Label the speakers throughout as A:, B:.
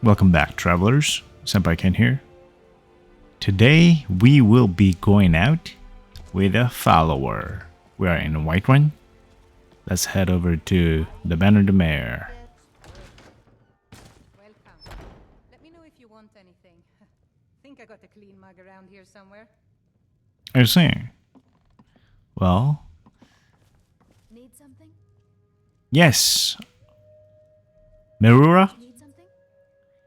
A: Welcome back, travelers. Senpai Ken here. Today we will be going out with a follower. We are in Whiterun. Let's head over to the Banner de Mer.
B: Welcome. Let me know if you want anything. Think I got a clean mug around here somewhere.
A: I see. Well,
C: Need something?
A: yes. Merura,
C: Need something?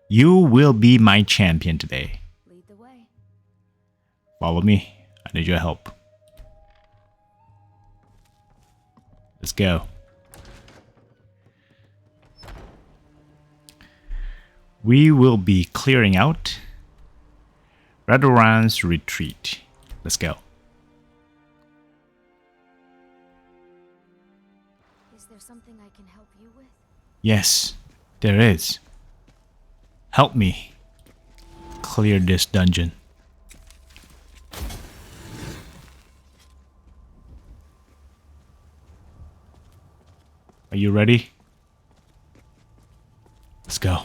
A: you will be my champion today.
C: Lead the way.
A: Follow me. I need your help. Let's go. We will be clearing out Redoran's retreat. Let's go.
C: Is there something I can help you with?
A: Yes, there is. Help me clear this dungeon. Are you ready? Let's go.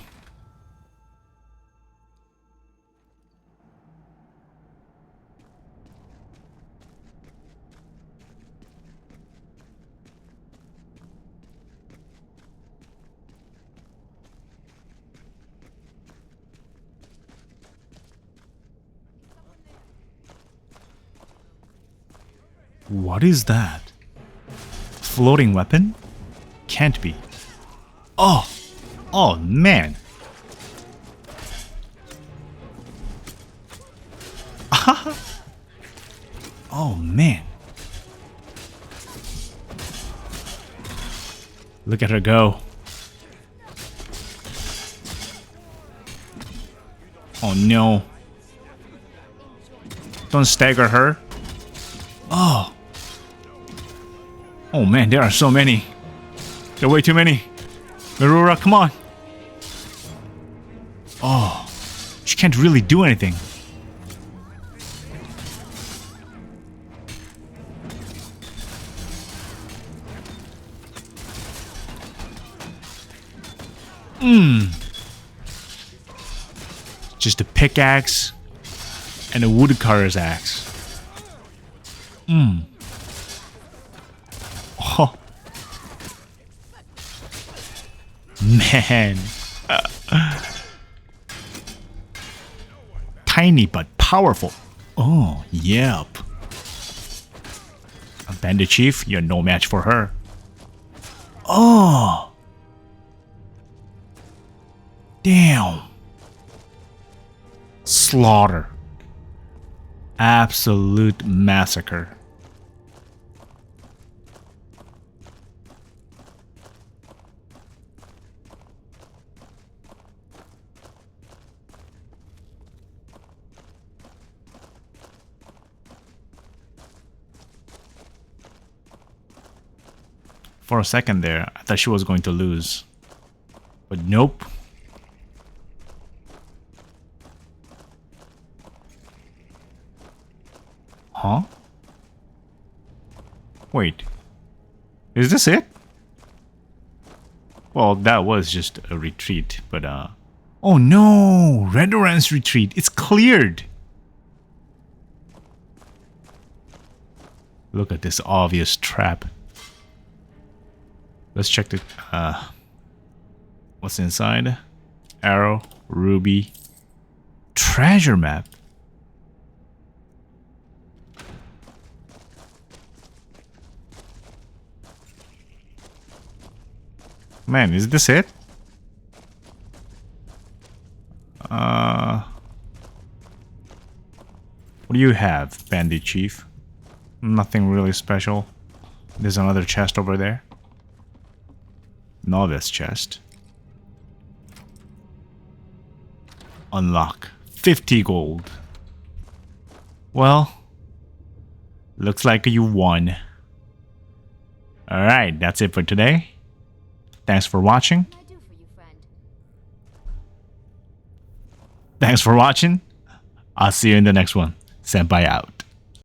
A: What is that? Floating weapon? Can't be. Oh! Oh, man! Oh, man. Look at her go. Oh, no. Don't stagger her. Oh. Oh man, there are so many. There are way too many. Merura, come on. Oh. She can't really do anything. Just a pickaxe and a woodcutter's axe. Oh. Man. Tiny but powerful. Oh, yep. A bandit chief, you're no match for her. Oh. Damn. Slaughter. Absolute massacre. For a second there, I thought she was going to lose. But nope. Huh? Wait. Is this it? Well, that was just a retreat, but oh no! Redoran's retreat. It's cleared. Look at this obvious trap. Let's check the what's inside. Arrow, ruby, treasure map. Man, is this it? What do you have, Bandit Chief? Nothing really special. There's another chest over there. Novice chest. Unlock 50 gold. Well, looks like you won. Alright, that's it for today. Thanks for watching.
C: I do for you, friend.
A: Thanks for watching. I'll see you in the next one. Senpai out.